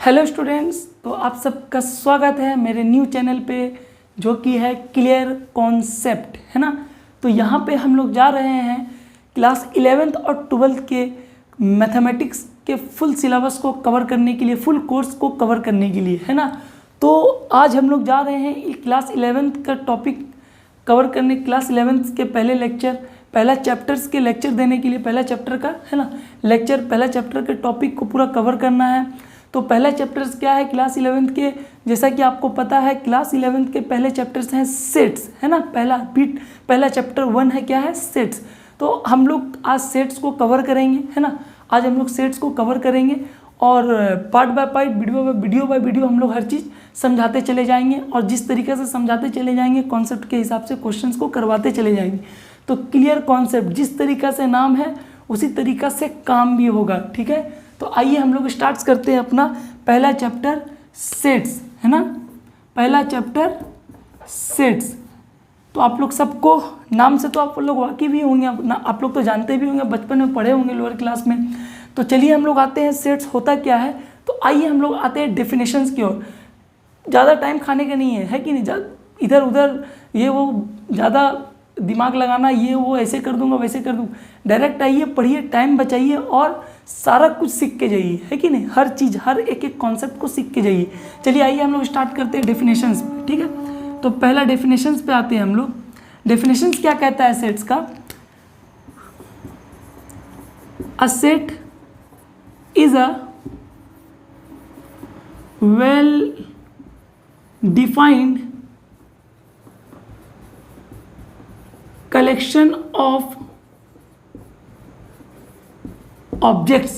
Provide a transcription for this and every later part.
Hello students, तो आप सबका स्वागत है मेरे न्यू चैनल पे जो कि है क्लियर कॉन्सेप्ट, है ना। तो यहाँ पे हम लोग जा रहे हैं क्लास 11th और 12th के मैथमेटिक्स के फुल सिलेबस को कवर करने के लिए, फुल कोर्स को कवर करने के लिए, है ना। तो आज हम लोग जा रहे हैं क्लास 11th का टॉपिक कवर करने, क्लास 11th के पहले लेक्चर, पहला चैप्टर्स के लेक्चर देने के लिए, पहला चैप्टर का, है ना, लेक्चर, पहला चैप्टर के टॉपिक को पूरा कवर करना है। तो पहला चैप्टर्स क्या है क्लास 11th के, जैसा कि आपको पता है क्लास 11th के पहले चैप्टर्स हैं सेट्स, है ना। पहला चैप्टर 1 है, क्या है, सेट्स। तो हम लोग आज सेट्स को कवर करेंगे, है ना। आज हम लोग सेट्स को कवर करेंगे और part by part, video by video हम लोग हर चीज़ समझाते चले जाएंगे और जिस तरीके से समझाते चले जाएंगे कॉन्सेप्ट के हिसाब से क्वेश्चंस को करवाते चले जाएंगे। तो क्लियर कॉन्सेप्ट, जिस तरीका से नाम है उसी तरीका से काम भी होगा, ठीक है। तो आइए हम लोग स्टार्ट करते हैं अपना पहला चैप्टर सेट्स, है ना। पहला चैप्टर सेट्स। तो आप लोग सबको नाम से तो आप लोग वाकिफ भी होंगे, आप लोग तो जानते भी होंगे, बचपन में पढ़े होंगे लोअर क्लास में। तो चलिए हम लोग आते हैं सेट्स होता क्या है। तो आइए हम लोग आते हैं डेफिनेशंस की ओर। ज़्यादा टाइम खाने का नहीं है कि नहीं, इधर उधर ये वो ज़्यादा दिमाग लगाना, ये वो ऐसे कर दूंगा वैसे कर दूंगा। डायरेक्ट आइए, पढ़िए, टाइम बचाइए और सारा कुछ सीख के जाइए, है कि नहीं। हर चीज़, हर एक एक कॉन्सेप्ट को सीख के जाइए। चलिए आइए हम लोग स्टार्ट करते हैं डेफिनेशंस, ठीक है। तो पहला डेफिनेशंस पे आते हैं हम लोग। डेफिनेशंस क्या कहता है सेट्स का। A set is a well defined collection of objects.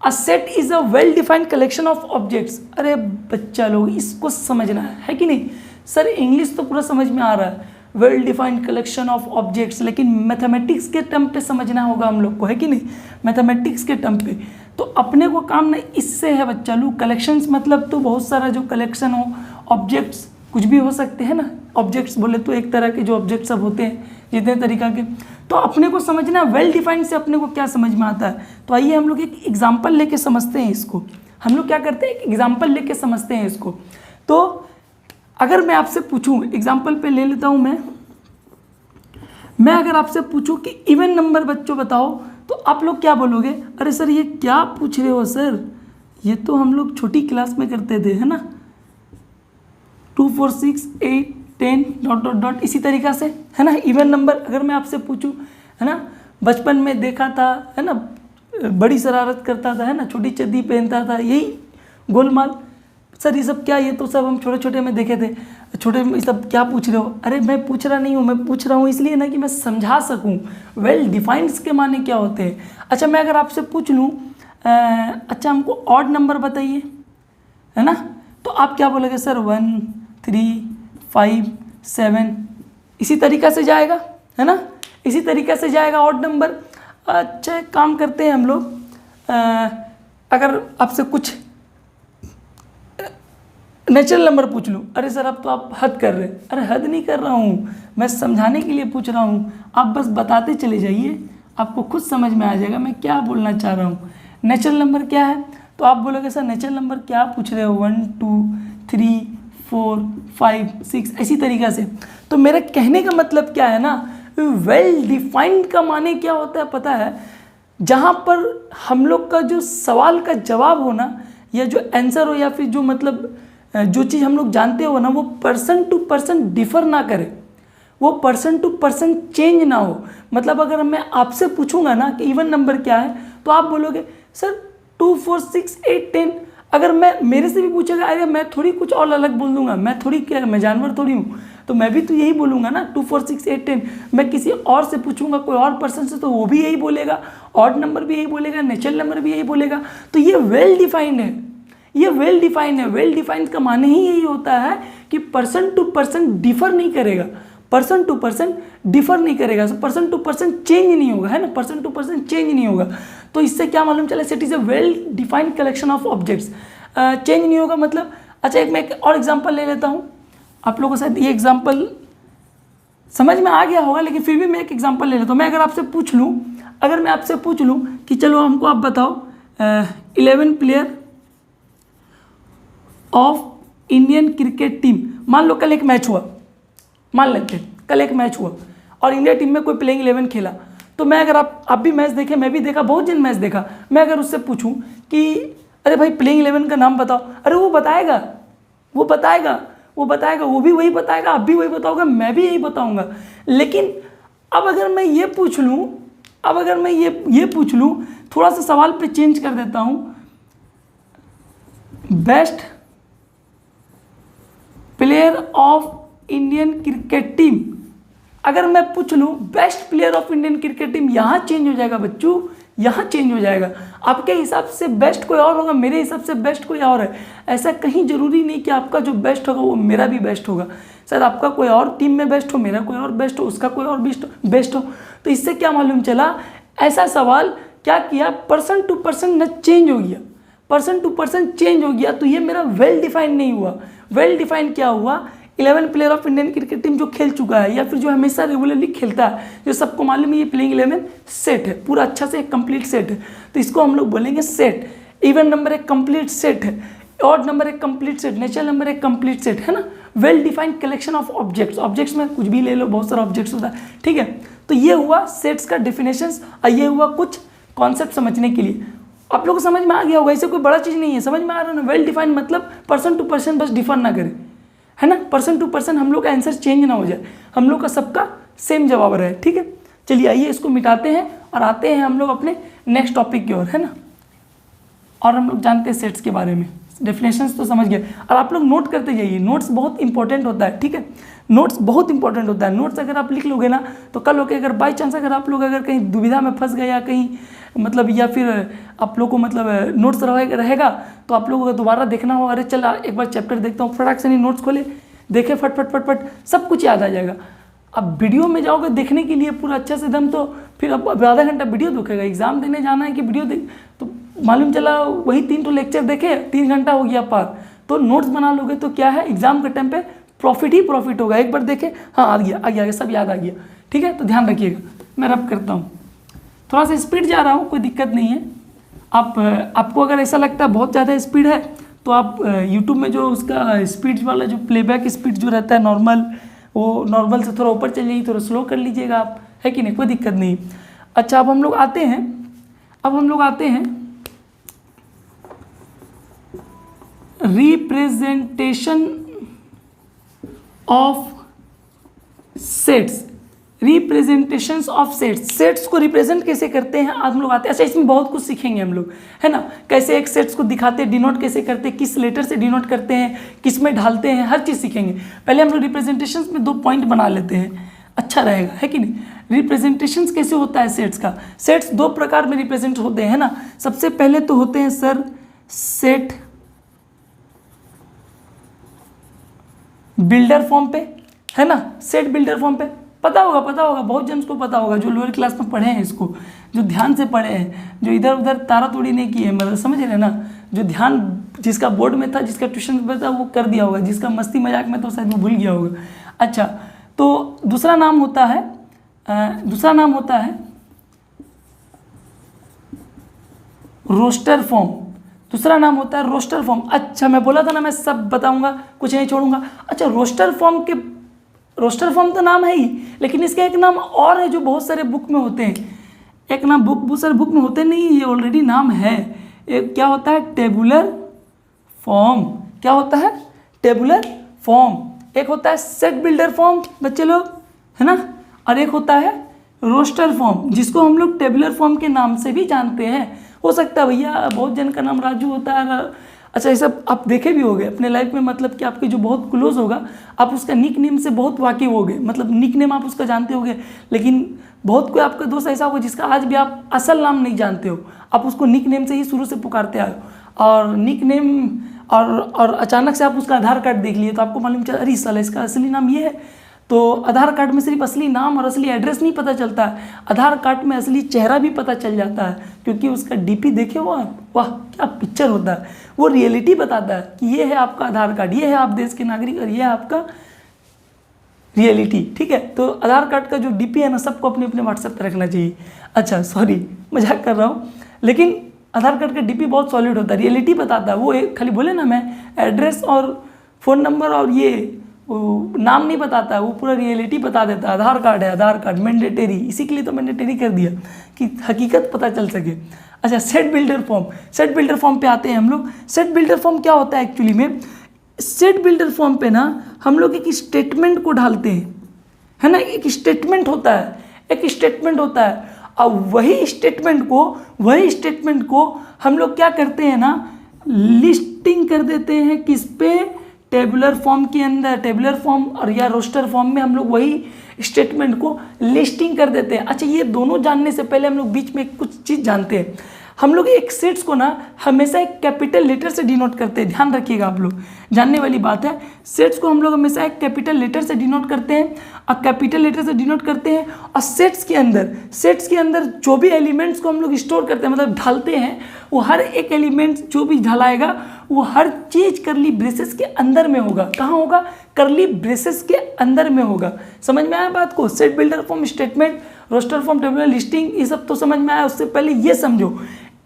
A set is a well defined collection of objects. अरे बच्चा लोग इसको समझना है कि नहीं। सर इंग्लिश तो पूरा समझ में आ रहा है, well defined collection of objects, लेकिन मैथमेटिक्स के टर्म पे समझना होगा हम लोग को, है कि नहीं। मैथमेटिक्स के टर्म पे तो अपने को काम ना इससे है बच्चा लोग। कलेक्शंस मतलब तो बहुत सारा जो कलेक्शन हो, ऑब्जेक्ट्स कुछ भी हो सकते हैं ना। ऑब्जेक्ट्स बोले तो एक तरह के जो ऑब्जेक्ट्स सब होते हैं जितने तरीका के। तो अपने को समझना वेल डिफाइंड से अपने को क्या समझ में आता है। तो आइए हम लोग एक एग्जांपल लेके समझते हैं इसको। हम लोग क्या करते हैं, एक एग्जांपल लेके समझते हैं इसको। तो अगर मैं आपसे पूछूं, एग्जांपल पे ले लेता हूं मैं अगर आपसे पूछूं कि इवन नंबर बच्चों बताओ, तो आप लोग क्या बोलोगे। अरे सर ये क्या पूछ रहे हो सर, ये तो हम लोग छोटी क्लास में करते थे, है ना। 2 4 6 8 10 ... इसी तरीक़ा से, है ना। इवन नंबर अगर मैं आपसे पूछूं, है ना, बचपन में देखा था, है ना, बड़ी शरारत करता था, है ना, छोटी चड्डी पहनता था, यही गोलमाल। सर ये सब क्या, ये तो सब हम छोटे छोटे में देखे थे। छोटे में सब क्या पूछ रहे हो। अरे मैं पूछ रहा नहीं हूँ, मैं पूछ रहा हूँ इसलिए ना कि मैं समझा सकूँ वेल डिफाइंड्स के माने क्या होते हैं। अच्छा मैं अगर आपसे पूछ लूँ, अच्छा हमको ऑड नंबर बताइए, है ना, तो आप क्या बोलोगे सर 1 3 5 7, इसी तरीक़ा से जाएगा, है ना, इसी तरीक़े से जाएगा ऑड नंबर। अच्छा एक काम करते हैं हम लोग, अगर आपसे कुछ नेचुरल नंबर पूछ लूँ। अरे सर अब तो आप हद कर रहे हैं। अरे हद नहीं कर रहा हूँ, मैं समझाने के लिए पूछ रहा हूँ, आप बस बताते चले जाइए, आपको खुद समझ में आ जाएगा मैं क्या बोलना चाह रहा हूँ। नेचुरल नंबर क्या है, तो आप बोलोगे सर नेचुरल नंबर क्या पूछ रहे हो, 1 2 3 4 5 6, इसी तरीक़ा से। तो मेरे कहने का मतलब क्या है ना, वेल डिफाइंड का माने क्या होता है पता है, जहाँ पर हम लोग का जो सवाल का जवाब हो ना, या जो आंसर हो, या फिर जो मतलब जो चीज़ हम लोग जानते हो ना, वो पर्सन टू पर्सन डिफ़र ना करे, वो पर्सन टू पर्सन चेंज ना हो। मतलब अगर मैं आपसे पूछूंगा ना कि इवन नंबर क्या है, तो आप बोलोगे सर 2 4 6 8 10। अगर मैं मेरे से भी पूछेगा, अरे मैं थोड़ी कुछ और अलग बोल दूंगा, मैं थोड़ी क्या, मैं जानवर थोड़ी हूँ, तो मैं भी तो यही बोलूँगा ना 2 4 6 8 10। मैं किसी और से पूछूंगा, कोई और पर्सन से, तो वो भी यही बोलेगा, ऑड नंबर भी यही बोलेगा, नेचुरल नंबर भी यही बोलेगा। तो ये वेल डिफाइंड है, ये वेल डिफाइंड है। वेल डिफाइंड का माने ही यही होता है कि पर्सन टू पर्सन डिफर नहीं करेगा, पर्सन टू पर्सन डिफर नहीं करेगा, पर्सन टू पर्सन चेंज नहीं होगा, है ना, पर्सन टू पर्सन चेंज नहीं होगा। तो इससे क्या मालूम चला, it is a well defined collection of objects. Change नहीं होगा मतलब, अच्छा मैं एक और एग्जांपल ले लेता हूँ, आप लोगों को शायद ये एग्जांपल समझ में आ गया होगा, लेकिन फिर भी मैं एक एग्जांपल ले लेता हूँ। मैं अगर आपसे पूछ लूँ, अगर मैं आपसे पूछ लूँ कि चलो हमको आप बताओ 11 player of Indian cricket team. मान लो कल एक मैच हुआ, मान लेते हैं कल एक मैच हुआ और इंडिया टीम में कोई प्लेइंग 11 खेला, तो मैं अगर आप भी मैच देखे, मैं भी देखा, बहुत जन मैच देखा, मैं अगर उससे पूछूं कि अरे भाई प्लेइंग 11 का नाम बताओ, अरे वो बताएगा, वो भी वही बताएगा, आप भी वही बताओगे, मैं भी यही बताऊंगा। लेकिन अब अगर मैं ये पूछ लूँ, थोड़ा सा सवाल पे चेंज कर देता हूं, best player of Indian cricket team, अगर मैं पूछ लूँ best player of Indian cricket team, यहाँ चेंज हो जाएगा बच्चों, यहाँ चेंज हो जाएगा। आपके हिसाब से बेस्ट कोई और होगा, मेरे हिसाब से बेस्ट कोई और है। ऐसा कहीं जरूरी नहीं कि आपका जो बेस्ट होगा वो मेरा भी बेस्ट होगा। शायद आपका कोई और टीम में बेस्ट हो, मेरा कोई और बेस्ट हो, उसका कोई और बेस्ट हो। तो इससे क्या मालूम चला, ऐसा सवाल क्या किया, पर्सन टू पर्सन न चेंज हो गया, पर्सन टू पर्सन चेंज हो गया। तो ये मेरा वेल डिफाइंड नहीं हुआ। वेल डिफाइंड क्या हुआ, 11 player of Indian cricket team जो खेल चुका है या फिर जो हमेशा रेगुलरली खेलता है, जो सबको मालूम है ये प्लेइंग 11 सेट है, पूरा अच्छा से एक कंप्लीट सेट है, तो इसको हम लोग बोलेंगे सेट। इवन नंबर एक कंप्लीट सेट है, ऑड नंबर एक कंप्लीट सेट, नेचुरल नंबर एक कंप्लीट सेट है ना। Well defined collection of objects, objects में कुछ भी ले लो, बहुत सारा ऑब्जेक्ट्स होता है, ठीक है। तो ये हुआ सेट्स का डेफिनेशंस और ये हुआ कुछ कॉन्सेप्ट समझने के लिए। आप लोग को समझ में आ गया होगा, इसे कोई बड़ा चीज़ नहीं है, समझ में आ रहा है ना। वेल डिफाइंड मतलब पर्सन टू पर्सन बस डिफर ना करे, है ना, पर्सन टू पर्सन हम लोग का आंसर चेंज ना हो जाए, हम लोग का सबका सेम जवाब रहे, ठीक है। चलिए आइए इसको मिटाते हैं और आते हैं हम लोग अपने नेक्स्ट टॉपिक की ओर, है ना। और हम लोग जानते हैं सेट्स के बारे में, डेफिनेशंस तो समझ गए। और आप लोग नोट करते जाइए, नोट्स बहुत इंपॉर्टेंट होता है, ठीक है, नोट्स बहुत इंपॉर्टेंट होता है। नोट्स अगर आप लिख लोगे ना तो कल होके अगर बाई चांस अगर आप लोग अगर कहीं दुविधा में फंस गए या कहीं मतलब या फिर आप लोग को मतलब नोट्स रहेगा तो आप लोगों को दोबारा देखना हो, अरे चल एक बार चैप्टर देखता हूँ, फटाक से नहीं नोट्स खोले, देखे फट सब कुछ याद आ जाएगा। अब वीडियो में जाओगे देखने के लिए पूरा अच्छा से दम, तो फिर अब आधा घंटा वीडियो देखेगा, एग्जाम देने जाना है कि वीडियो देख, तो मालूम चला वही 3 लेक्चर देखे 3 घंटा हो गया पार। तो नोट्स बना लोगे तो क्या है, एग्जाम के टाइम पे प्रॉफिट ही प्रॉफिट होगा। एक बार देखे, हाँ आ गया सब याद आ गया, ठीक है। तो ध्यान रखिएगा, मैं रब करता हूँ, थोड़ा सा स्पीड जा रहा हूँ, कोई दिक्कत नहीं है। आपको अगर ऐसा लगता है बहुत ज़्यादा स्पीड है तो आप यूट्यूब में जो उसका स्पीड वाला जो प्लेबैक स्पीड जो रहता है नॉर्मल, वो नॉर्मल से थोड़ा ऊपर चल जाइए, थोड़ा स्लो कर लीजिएगा आप, है कि नहीं, कोई दिक्कत नहीं। अच्छा अब हम लोग आते हैं representation of sets, representations of sets, sets को रिप्रेजेंट कैसे करते हैं आज हम लोग आते हैं। अच्छा इसमें बहुत कुछ सीखेंगे हम लोग, है ना, कैसे एक सेट्स को दिखाते हैं, डिनोट कैसे करते हैं, किस लेटर से डिनोट करते हैं, किस में ढालते हैं, हर चीज़ सीखेंगे। पहले हम लोग रिप्रेजेंटेशंस में 2 पॉइंट बना लेते हैं, अच्छा रहेगा, है कि नहीं। रिप्रेजेंटेशंस कैसे होता है सेट्स का, सेट्स 2 प्रकार में रिप्रेजेंट होते हैं ना। सबसे पहले तो होते हैं सर सेट बिल्डर फॉर्म पे, है ना, सेट बिल्डर फॉर्म पे पता होगा बहुत जन को पता होगा, जो लोअर क्लास में पढ़े हैं इसको, जो ध्यान से पढ़े हैं, जो इधर उधर तारा तोड़ी नहीं की है, मतलब समझ रहे ना, जो ध्यान जिसका बोर्ड में था, जिसका ट्यूशन में था वो कर दिया होगा, जिसका मस्ती मजाक में तो शायद वो भूल गया होगा। अच्छा तो दूसरा नाम होता है रोस्टर फॉर्म, दूसरा नाम होता है रोस्टर फॉर्म। अच्छा मैं बोला था ना मैं सब बताऊंगा, कुछ नहीं छोड़ूंगा। अच्छा रोस्टर फॉर्म तो नाम है ही, लेकिन इसका एक नाम और है जो बहुत सारे बुक में होते हैं। एक नाम बहुत सारे बुक में होते नहीं, ये ऑलरेडी नाम है। एक क्या होता है, टेबुलर फॉर्म। क्या होता है, टेबुलर फॉर्म। एक होता है सेट बिल्डर फॉर्म बच्चे लोग, है ना, और एक होता है रोस्टर फॉर्म, जिसको हम लोग टेबुलर फॉर्म के नाम से भी जानते हैं। हो सकता है भैया बहुत जन का नाम राजू होता है। अच्छा ये सब आप देखे भी होंगे अपने लाइफ में, मतलब कि आपके जो बहुत क्लोज होगा आप उसका निक नेम से बहुत वाकिफ होगे, मतलब निक नेम आप उसका जानते होगे। लेकिन बहुत कोई आपका दोस्त ऐसा होगा जिसका आज भी आप असल नाम नहीं जानते हो, आप उसको निक नेम से ही शुरू से पुकारते आए हो, और निक नेम और अचानक से आप उसका आधार कार्ड देख लिए तो आपको मालूम चला अरे साला इसका असली नाम ये है। तो आधार कार्ड में सिर्फ असली नाम और असली एड्रेस नहीं पता चलता है, आधार कार्ड में असली चेहरा भी पता चल जाता है, क्योंकि उसका डीपी देखे हुआ, वाह क्या पिक्चर होता है, वो रियलिटी बताता है कि ये है आपका आधार कार्ड, ये है आप देश के नागरिक और ये है आपका रियलिटी। ठीक है, तो आधार कार्ड का जो डीपी है ना सबको अपने अपने व्हाट्सएप पर रखना चाहिए। अच्छा सॉरी मजाक कर रहा हूँ, लेकिन आधार कार्ड का डीपी बहुत सॉलिड होता है, रियलिटी बताता है। वो खाली बोले ना मैं एड्रेस और फ़ोन नंबर और ये नाम नहीं बताता है, वो पूरा रियलिटी बता देता है। आधार कार्ड है, आधार कार्ड मैंडेटरी, इसी के लिए तो मैंडेटरी कर दिया कि हकीकत पता चल सके। अच्छा, set builder form, set builder form पे आते हैं हम लोग। सेट बिल्डर फॉर्म क्या होता है एक्चुअली में? सेट बिल्डर फॉर्म पे ना हम लोग एक स्टेटमेंट को डालते हैं, है ना। एक स्टेटमेंट होता है, एक स्टेटमेंट होता है। अब वही स्टेटमेंट को हम लोग क्या करते हैं ना, लिस्टिंग कर देते हैं किस पे? टेबुलर फॉर्म के अंदर। टेबुलर फॉर्म और या रोस्टर फॉर्म में हम लोग वही स्टेटमेंट को लिस्टिंग कर देते हैं। अच्छा, ये दोनों जानने से पहले हम लोग बीच में कुछ चीज़ जानते हैं। हम लोग एक सेट्स को ना हमेशा एक कैपिटल लेटर से डिनोट करते हैं, ध्यान रखिएगा आप लोग, जानने वाली बात है। सेट्स को हम लोग हमेशा एक कैपिटल लेटर से डिनोट करते हैं, और कैपिटल लेटर से डिनोट करते हैं। और सेट्स के अंदर जो भी एलिमेंट्स को हम लोग स्टोर करते हैं, मतलब ढालते हैं, वो हर एक एलिमेंट जो भी ढलाएगा वो हर चीज़ करली ब्रेसेस के अंदर में होगा। कहाँ होगा? करली ब्रेसेस के अंदर में होगा। समझ में आया बात को? Set builder form, statement, roster form, tabular, listing, ये सब तो समझ में आया। उससे पहले ये समझो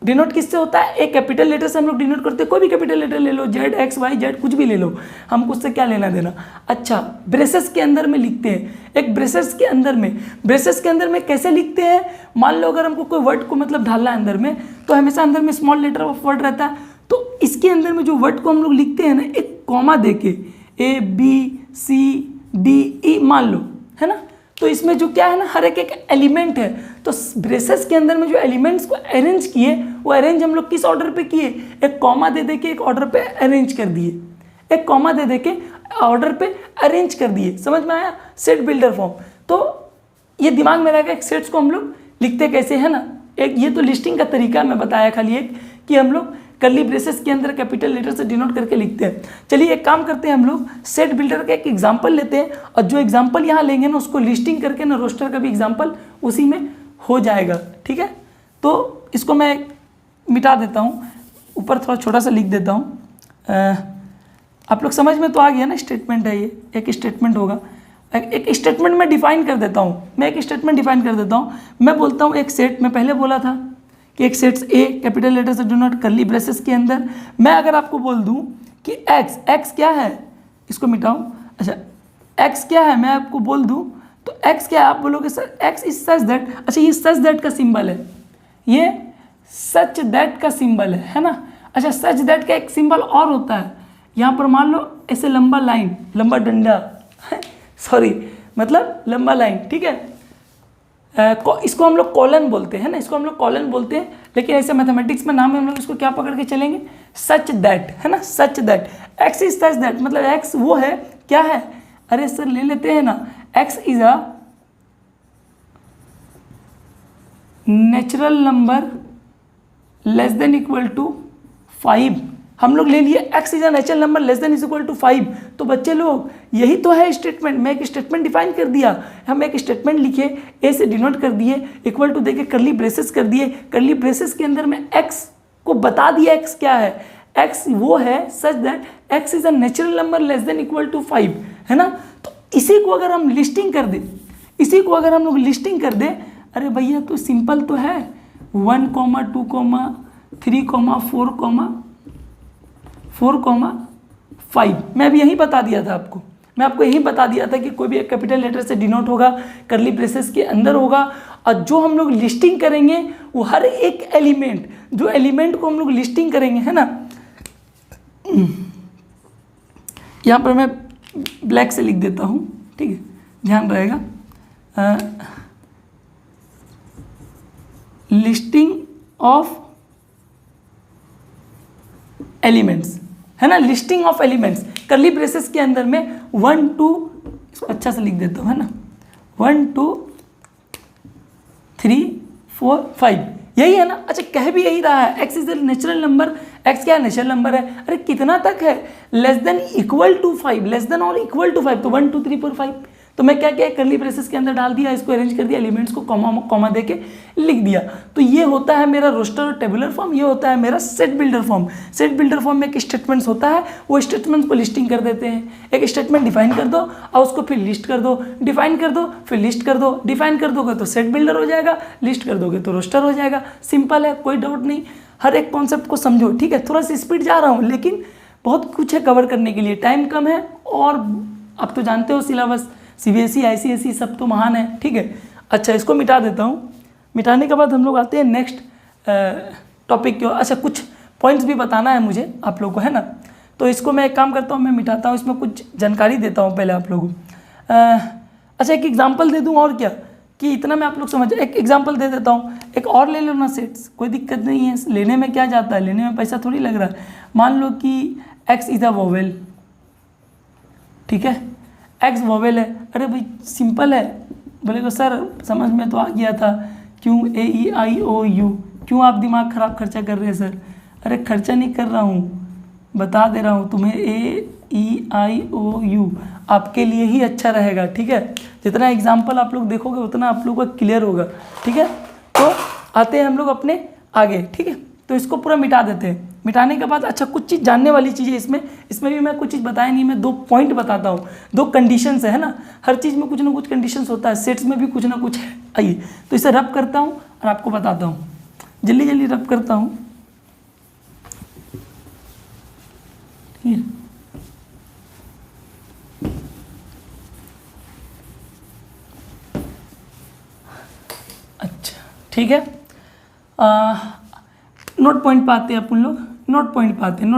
डिनोट किससे होता है? एक कैपिटल लेटर से हम लोग डिनोट करते हैं। कोई भी कैपिटल लेटर ले लो, जेड एक्स वाई जेड कुछ भी ले लो, हमको उससे क्या लेना देना। अच्छा, ब्रेसेस के अंदर में लिखते हैं। एक ब्रेसेस के अंदर में कैसे लिखते हैं? मान लो अगर हमको कोई वर्ड को मतलब ढालना है अंदर में, तो हमेशा अंदर में स्मॉल लेटर ऑफ वर्ड रहता है। तो इसके अंदर में जो वर्ड को हम लोग लिखते हैं ना, एक कॉमा देके ABCDE मान लो, है ना। तो इसमें जो क्या है ना, हर एक एलिमेंट है। तो ब्रेसेस के अंदर में जो एलिमेंट्स को अरेंज किए, वो अरेंज हम लोग किस ऑर्डर पे किए? एक कॉमा दे के एक ऑर्डर पे अरेंज कर दिए, एक कॉमा दे के ऑर्डर पे अरेंज कर दिए। समझ में आया? Set builder form. तो ये दिमाग में रहेगा, एक सेट्स को हम लोग लिखते कैसे, है ना। एक ये तो लिस्टिंग का तरीका मैं बताया खाली एक, कि हम लोग कर्ली ब्रेसेस के अंदर कैपिटल लेटर से डिनोट करके लिखते हैं। चलिए एक काम करते हैं, हम लोग सेट बिल्डर का एक एग्जांपल लेते हैं, और जो एग्जांपल यहाँ लेंगे ना उसको लिस्टिंग करके ना रोस्टर का भी एग्जांपल उसी में हो जाएगा। ठीक है, तो इसको मैं मिटा देता हूँ, ऊपर थोड़ा छोटा सा लिख देता हूँ। आप लोग समझ में तो आ गया ना, स्टेटमेंट है ये, एक स्टेटमेंट होगा। एक स्टेटमेंट मैं डिफाइन कर देता हूँ, मैं बोलता हूँ एक सेट, मैं पहले बोला था कि एक सेट्स ए कैपिटल लेटर से डिनोट करली ब्रेसेस के अंदर। मैं अगर आपको बोल दूं कि एक्स क्या है, इसको मिटाऊं। अच्छा, एक्स क्या है मैं आपको बोल दूं, तो एक्स क्या है? आप बोलोगे sir x is such that. अच्छा, ये सच दैट का सिंबल है, ये सच दैट का सिंबल है ना। अच्छा, सच दैट का एक सिंबल और होता है, यहाँ पर मान लो ऐसे लंबा लाइन, लंबा डंडा सॉरी मतलब लंबा लाइन, ठीक है। इसको हम लोग कॉलन बोलते हैं ना, इसको हम लोग कॉलन बोलते हैं, लेकिन ऐसे मैथमेटिक्स में नाम है, हम लोग इसको क्या पकड़ के चलेंगे? सच दैट, है ना, सच that. X is such that, मतलब एक्स वो है, क्या है? अरे सर ले लेते हैं ना, X is a natural number less than equal to 5। हम लोग ले लिए X is a natural number less than is equal to 5। तो बच्चे लोग यही तो है स्टेटमेंट। मैं एक स्टेटमेंट डिफाइन कर दिया, हम एक स्टेटमेंट लिखे, ए से डिनोट कर दिए, इक्वल टू देके करली ब्रेसेस कर दिए, करली ब्रेसेस के अंदर में एक्स को बता दिया एक्स क्या है, एक्स वो है such that X is a natural number less than equal to 5, है ना। तो इसी को अगर हम लिस्टिंग कर दे, इसी को अगर हम लोग लिस्टिंग कर दे, अरे भैया तो सिंपल तो है, 1, 2, 3, 4, 5। मैं अभी यही बता दिया था आपको, मैं आपको यही बता दिया था कि कोई भी एक कैपिटल लेटर से डिनोट होगा, करली ब्रेसेस के अंदर होगा, और जो हम लोग लिस्टिंग करेंगे वो हर एक एलिमेंट, जो एलिमेंट को हम लोग लिस्टिंग करेंगे, है ना। यहाँ पर मैं ब्लैक से लिख देता हूँ, ठीक है, ध्यान रहेगा। लिस्टिंग ऑफ एलिमेंट्स, है ना, लिस्टिंग ऑफ एलिमेंट्स करली ब्रेसेस के अंदर में 1, 2, इसको अच्छा से लिख देता हूँ, है ना, 1, 2, 3, 4, 5, यही है ना। अच्छा, कह भी यही रहा है, X is the natural number, X क्या है? नेचुरल नंबर है। अरे कितना तक है? Less than equal to 5, less than और इक्वल टू 5, तो 1, 2, 3, 4, 5। तो मैं क्या किया, करली ब्रेसेस के अंदर डाल दिया, इसको अरेंज कर दिया, एलिमेंट्स को कॉमा दे के लिख दिया। तो ये होता है मेरा रोस्टर और टेबुलर फॉर्म, ये होता है मेरा set builder form. Set builder form में एक स्टेटमेंट्स होता है, वो स्टेटमेंट्स को लिस्टिंग कर देते हैं। एक स्टेटमेंट डिफाइन कर दो और उसको फिर लिस्ट कर दो, डिफाइन कर दो फिर लिस्ट कर दो, डिफाइन कर दोगे तो सेट बिल्डर हो जाएगा, लिस्ट कर दोगे तो रोस्टर हो जाएगा। सिंपल है, कोई डाउट नहीं। हर एक कॉन्सेप्ट को समझो, ठीक है। थोड़ा सा स्पीड जा रहा हूँ लेकिन बहुत कुछ है कवर करने के लिए, टाइम कम है। और अब तो जानते हो सिलेबस CBSE ICSE सब तो महान है, ठीक है। अच्छा, इसको मिटा देता हूँ। मिटाने के बाद हम लोग आते हैं नेक्स्ट टॉपिक की ओर। अच्छा, कुछ पॉइंट्स भी बताना है मुझे आप लोगों को, है ना। तो इसको मैं एक काम करता हूँ, मैं मिटाता हूँ, इसमें कुछ जानकारी देता हूँ पहले आप लोगों को। अच्छा, एक एग्जांपल दे दूँ और क्या, कि इतना मैं आप लोग समझ। एक एग्जांपल दे देता हूँ, एक और ले लो ना सेट्स, कोई दिक्कत नहीं है, लेने में क्या जाता है, लेने में पैसा थोड़ी लग रहा है। मान लो कि x इज अ वोवेल, ठीक है, x वोवेल है। अरे भाई सिंपल है, बोलेगा सर समझ में तो आ गया था, क्यों AEIOU, क्यों आप दिमाग खराब खर्चा कर रहे हैं सर। अरे खर्चा नहीं कर रहा हूँ, बता दे रहा हूँ तुम्हें, AEIOU आपके लिए ही अच्छा रहेगा, ठीक है। जितना एग्जाम्पल आप लोग देखोगे उतना आप लोगों का क्लियर होगा, ठीक है। तो आते हैं हम लोग अपने आगे, ठीक है। तो इसको पूरा मिटा देते हैं। मिटाने के बाद अच्छा कुछ चीज़ जानने वाली चीज़ें इसमें भी मैं कुछ चीज़ बताया नहीं, मैं 2 पॉइंट बताता हूँ, 2 कंडीशंस है ना। हर चीज़ में कुछ ना कुछ कंडीशंस होता है, सेट्स में भी कुछ ना कुछ है। आइए तो इसे रब करता हूँ और आपको बताता हूँ, जल्दी जल्दी रब करता हूँ, ठीक है। अच्छा ठीक है, नोट पॉइंट पे आते हैं अपन लोग, नोट पॉइंट पे आते हैं,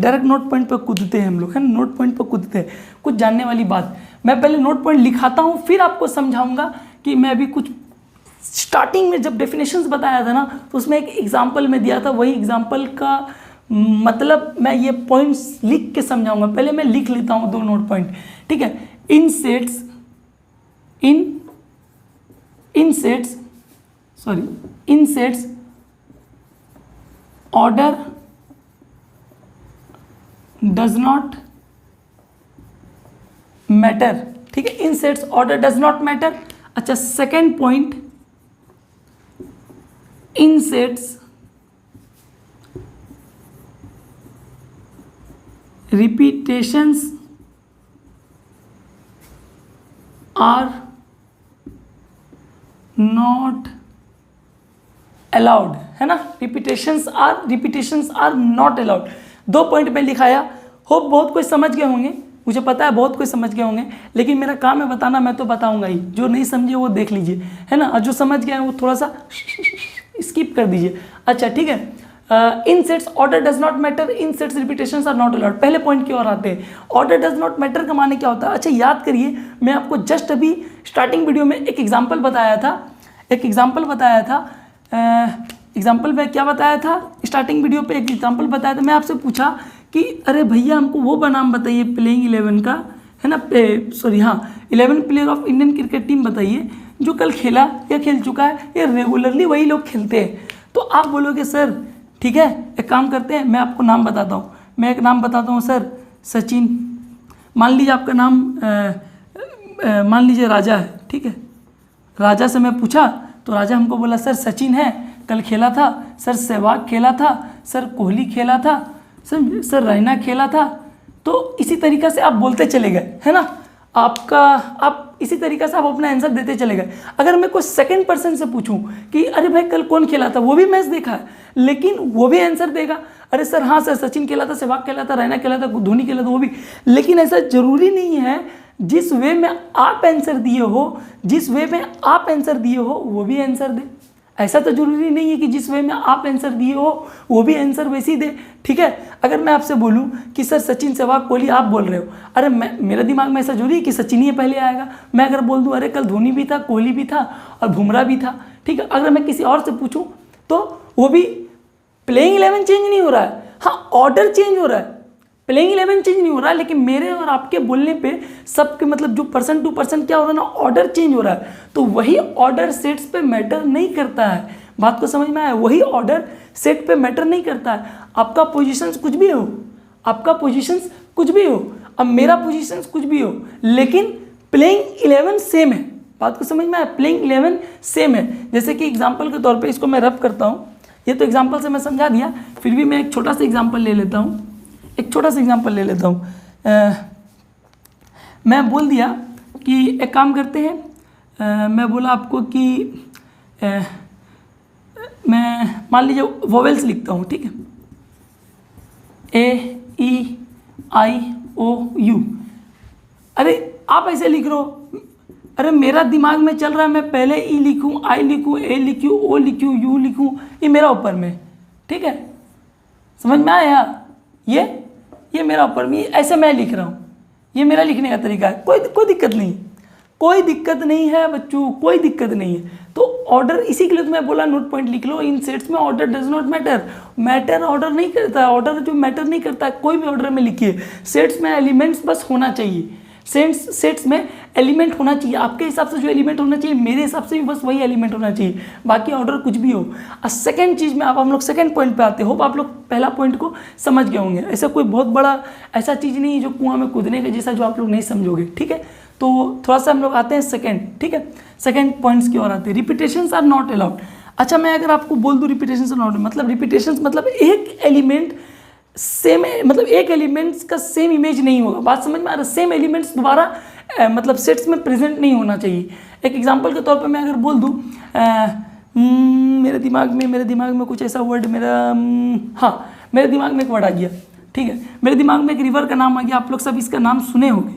डायरेक्ट नोट पॉइंट पे कूदते हैं हम लोग, है ना। नोट पॉइंट पे कूदते हैं, कुछ जानने वाली बात। मैं पहले नोट पॉइंट लिखाता हूँ, फिर आपको समझाऊंगा कि मैं अभी कुछ स्टार्टिंग में जब डेफिनेशंस बताया था ना, तो उसमें एक एग्जाम्पल में दिया था, वही एग्जाम्पल का मतलब मैं ये पॉइंट्स लिख के समझाऊंगा। पहले मैं लिख लेता हूँ 2 नोट पॉइंट, ठीक है। In sets order does not matter, ठीक है। In sets order does not matter. अच्छा, second point, in sets repetitions are not allowed, है ना। Repetitions are not allowed. 2 point में लिखाया, होप बहुत कोई समझ गए होंगे, मुझे पता है बहुत कोई समझ गए होंगे, लेकिन मेरा काम है बताना, मैं तो बताऊंगा ही। जो नहीं समझे वो देख लीजिए, है ना, और जो समझ गए वो थोड़ा सा स्किप कर दीजिए। अच्छा ठीक है, in sets order does not matter, in sets repetitions are not allowed. पहले पॉइंट की ओर आते हैं, ऑर्डर डज नॉट मैटर का माने क्या होता है। अच्छा याद करिए, मैं आपको जस्ट अभी स्टार्टिंग वीडियो में एक एग्जाम्पल बताया था, एग्जाम्पल में क्या बताया था, स्टार्टिंग वीडियो पे एक एग्जाम्पल बताया था। मैं आपसे पूछा कि अरे भैया हमको वो बनाम बताइए प्लेइंग 11 का, है ना, सॉरी हाँ, 11 player of Indian cricket team बताइए जो कल खेला या खेल चुका है, या रेगुलरली वही लोग खेलते हैं। तो आप बोलोगे सर ठीक है, एक काम करते हैं, मैं आपको नाम बताता हूँ, मैं एक नाम बताता हूँ सर, सचिन। मान लीजिए आपका नाम मान लीजिए राजा है, ठीक है। राजा से मैं पूछा तो राजा हमको बोला सर सचिन है, कल खेला था, सर सहवाग खेला था, सर कोहली खेला था, सर रैना खेला था। तो इसी तरीक़ा से आप बोलते चले गए, है ना। आप इसी तरीक़े से आप अपना आंसर देते चले गए। अगर मैं कोई सेकंड पर्सन से पूछूं कि अरे भाई कल कौन खेला था, वो भी मैच देखा है, लेकिन वो भी आंसर देगा, अरे सर हाँ सर सचिन खेला था, सहवाग खेला था, रैना खेला था, धोनी खेला था, वो भी। लेकिन ऐसा जरूरी नहीं है जिस वे में आप आंसर दिए हो वो भी आंसर दे। ऐसा तो जरूरी नहीं है कि जिस वे में आप आंसर दिए हो वो भी आंसर वैसे ही दे, ठीक है। अगर मैं आपसे बोलूं कि सर सचिन सहवाग कोहली, आप बोल रहे हो, अरे मेरे दिमाग में ऐसा जरूरी है कि सचिन ही पहले आएगा। मैं अगर बोल दूं अरे कल धोनी भी था, कोहली भी था और बुमराह भी था, ठीक है। अगर मैं किसी और से पूछूं तो वो भी प्लेइंग 11 चेंज नहीं हो रहा है, हाँ ऑर्डर चेंज हो रहा है, प्लेइंग 11 चेंज नहीं हो रहा है, लेकिन मेरे और आपके बोलने पे सबके मतलब जो % टू % क्या हो रहा है ना, ऑर्डर चेंज हो रहा है। तो वही ऑर्डर सेट्स पे मैटर नहीं करता है। बात को समझ में आया, वही ऑर्डर सेट पे मैटर नहीं करता है। आपका पोजीशंस कुछ भी हो, अब मेरा पोजीशंस कुछ भी हो, लेकिन प्लेइंग 11 सेम है। बात को समझ में आया, प्लेइंग 11 सेम है। जैसे कि एग्जाम्पल के तौर पर इसको मैं रब करता हूँ, ये तो एग्जाम्पल से मैं समझा दिया, फिर भी मैं एक छोटा सा एग्जाम्पल ले लेता हूँ, मैं बोल दिया कि एक काम करते हैं, मैं बोला आपको कि मैं मान लीजिए वोवेल्स लिखता हूँ, ठीक है, ए ई आई ओ यू। अरे आप ऐसे लिख रहे हो, अरे मेरा दिमाग में चल रहा है मैं पहले ई लिखूँ, आई लिखूँ, ए लिखूँ, ओ लिखूँ, यू लिखूँ, ये मेरा ऊपर में, ठीक है, समझ में आया? ये मेरा ऊपर में, ऐसे मैं लिख रहा हूँ, ये मेरा लिखने का तरीका है, कोई दिक्कत नहीं, कोई दिक्कत नहीं है बच्चों, कोई दिक्कत नहीं है। तो ऑर्डर, इसी के लिए तो मैं बोला नोट पॉइंट लिख लो। इन सेट्स में order does not matter order नहीं करता, ऑर्डर जो मैटर नहीं करता, कोई भी ऑर्डर में लिखिए। सेट्स में एलिमेंट्स बस होना चाहिए, सेट्स में एलिमेंट होना चाहिए, आपके हिसाब से जो एलिमेंट होना चाहिए मेरे हिसाब से भी बस वही एलिमेंट होना चाहिए, बाकी ऑर्डर कुछ भी हो। सेकंड चीज़ में अब हम लोग सेकंड पॉइंट पे आते हैं। होप आप लोग पहला पॉइंट को समझ गए होंगे। ऐसा कोई बहुत बड़ा ऐसा चीज़ नहीं है जो कुआं में कूदने का जैसा जो आप लोग नहीं समझोगे, ठीक है। तो थोड़ा सा हम लोग आते हैं सेकंड, ठीक है, सेकंड पॉइंट्स की ओर आते हैं। Repetitions are not allowed. अच्छा, मैं अगर आपको बोल दूँ रिपीटेशंस आर नॉट, मतलब रिपीटेशंस मतलब एक एलिमेंट सेम, मतलब एक एलिमेंट्स का सेम इमेज नहीं होगा। बात समझ में आ रहा है? सेम एलिमेंट्स दोबारा मतलब सेट्स में प्रेजेंट नहीं होना चाहिए। एक एग्जांपल के तौर पे मैं अगर बोल दूँ मेरे दिमाग में कुछ ऐसा वर्ड मेरे दिमाग में एक वर्ड आ गया, ठीक है, मेरे दिमाग में एक रिवर का नाम आ गया। आप लोग सब इसका नाम सुने होंगे,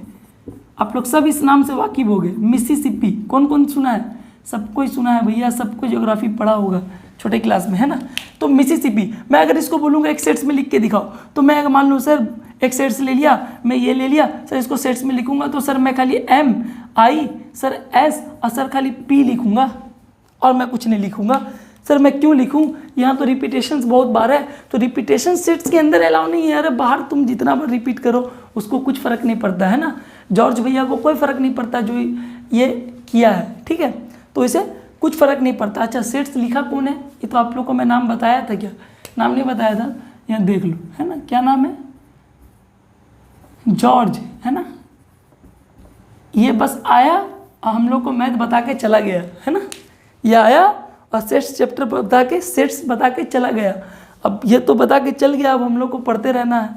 आप लोग सब इस नाम से वाकिफ हो गए, मिसिसिपी। कौन कौन सुना है? सबको ही सुना है भैया, सबको ज्योग्राफी पढ़ा होगा छोटे क्लास में, है ना। तो मिसिसिपी, मैं अगर इसको बोलूँगा एक सेट्स में लिख के दिखाओ, तो मैं अगर मान लूँ सर एक सेट्स ले लिया, मैं ये ले लिया सर, इसको सेट्स में लिखूंगा तो सर मैं खाली एम आई सर एस और सर खाली पी लिखूंगा और मैं कुछ नहीं लिखूंगा। सर मैं क्यों लिखूं? यहाँ तो रिपीटेशंस बहुत बार है, तो रिपीटेशन सेट्स के अंदर अलाउ नहीं है। अरे बाहर तुम जितना बार रिपीट करो उसको कुछ फ़र्क नहीं पड़ता, है ना। जॉर्ज भैया को कोई फ़र्क नहीं पड़ता जो ये किया है, ठीक है, तो इसे कुछ फ़र्क नहीं पड़ता। अच्छा, सेट्स लिखा कौन है? ये तो आप लोग को मैं नाम बताया था, क्या नाम नहीं बताया था? यहाँ देख लो, है ना, क्या नाम है? जॉर्ज, है ना। ये बस आया और हम लोग को मैथ बता के चला गया, है ना। ये आया और सेट्स चैप्टर बता के, सेट्स बता के चला गया। अब ये तो बता के चल गया, अब हम लोग को पढ़ते रहना है।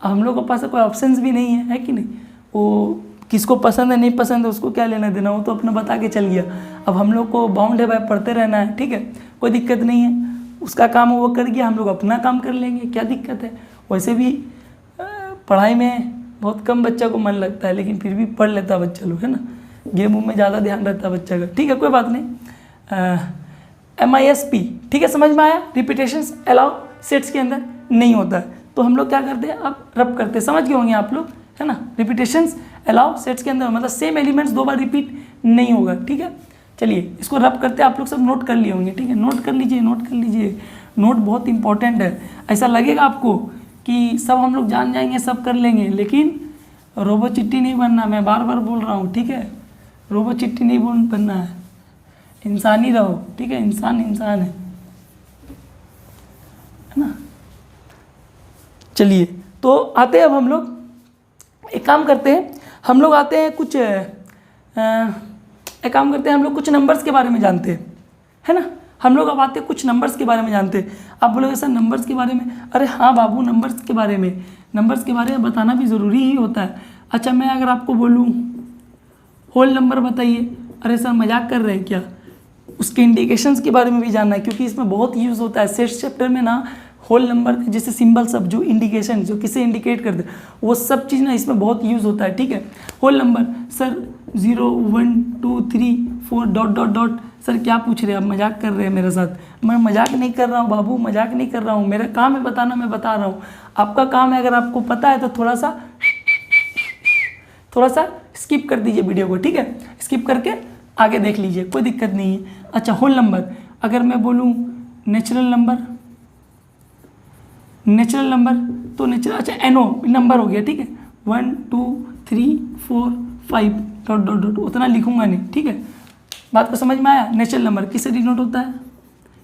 अब हम लोग के पास कोई ऑप्शंस भी नहीं है कि नहीं। वो किसको पसंद है नहीं पसंद है उसको क्या लेना देना, वो तो अपना बता के चल गया। अब हम लोग को बाउंड है भाई, पढ़ते रहना है, ठीक है, कोई दिक्कत नहीं है। उसका काम वो कर गया, हम लोग अपना काम कर लेंगे, क्या दिक्कत है। वैसे भी पढ़ाई में बहुत कम बच्चा को मन लगता है, लेकिन फिर भी पढ़ लेता है बच्चा लोग, है ना। गेम में ज़्यादा ध्यान रहता है बच्चा का, ठीक है, कोई बात नहीं। MISP, ठीक है, समझ में आया। रिपीटेशंस अलाउ सेट्स के अंदर नहीं होता है, तो हम लोग क्या करते हैं, अब रब करते हैं, समझ गए होंगे आप लोग, है ना। रिपीटेशंस अलाउ सेट्स के अंदर मतलब सेम एलिमेंट्स दो बार रिपीट नहीं होगा, ठीक है। चलिए इसको रब करते हैं, आप लोग सब नोट कर लिए होंगे, ठीक है, नोट कर लीजिए, नोट कर लीजिए। नोट बहुत इंपॉर्टेंट है। ऐसा लगेगा आपको कि सब हम लोग जान जाएंगे, सब कर लेंगे, लेकिन रोबो चिट्टी नहीं बनना, मैं बार बार बोल रहा हूँ, ठीक है। रोबो चिट्टी नहीं बनना है, इंसान ही रहो, ठीक है, इंसान इंसान है ना। चलिए तो आते हैं अब हम लोग, एक काम करते हैं हम लोग, आते हैं कुछ एक काम करते हैं हम लोग, कुछ नंबर्स के बारे में जानते हैं, है ना। हम लोग अब आते हैं कुछ नंबर्स के बारे में जानते हैं। आप बोलोगे सर नंबर्स के बारे में? अरे हाँ बाबू, नंबर्स के बारे में बताना भी ज़रूरी ही होता है। अच्छा, मैं अगर आपको बोलूँ होल नंबर बताइए, अरे सर मजाक कर रहे हैं क्या? उसके इंडिकेशंस के बारे में भी जानना है, क्योंकि इसमें बहुत यूज़ होता है। सेट्स चैप्टर में ना होल नंबर जैसे सिंबल सब जो इंडिकेशन जो किसे इंडिकेट करते हैं वो सब चीज़ ना इसमें बहुत यूज़ होता है, ठीक है। Whole number sir 0 1 2 3 4 dot dot dot. Sir क्या पूछ रहे हैं आप? मजाक कर रहे हैं मेरे साथ? मैं मजाक नहीं कर रहा हूँ बाबू, मजाक नहीं कर रहा हूँ, मेरा काम है बताना, मैं बता रहा हूँ। आपका काम है, अगर आपको पता है तो थोड़ा सा स्किप कर दीजिए वीडियो को, ठीक है, स्किप करके आगे देख लीजिए, कोई दिक्कत नहीं है। अच्छा, होल नंबर अगर मैं बोलूँ नेचुरल नंबर तो नेचुरल, अच्छा NO नंबर हो गया, ठीक है, 1 2 3 4 5 डॉट डॉट डॉट, उतना लिखूंगा नहीं, ठीक है। बात को समझ में आया? नेचुरल नंबर किससे डिनोट होता है?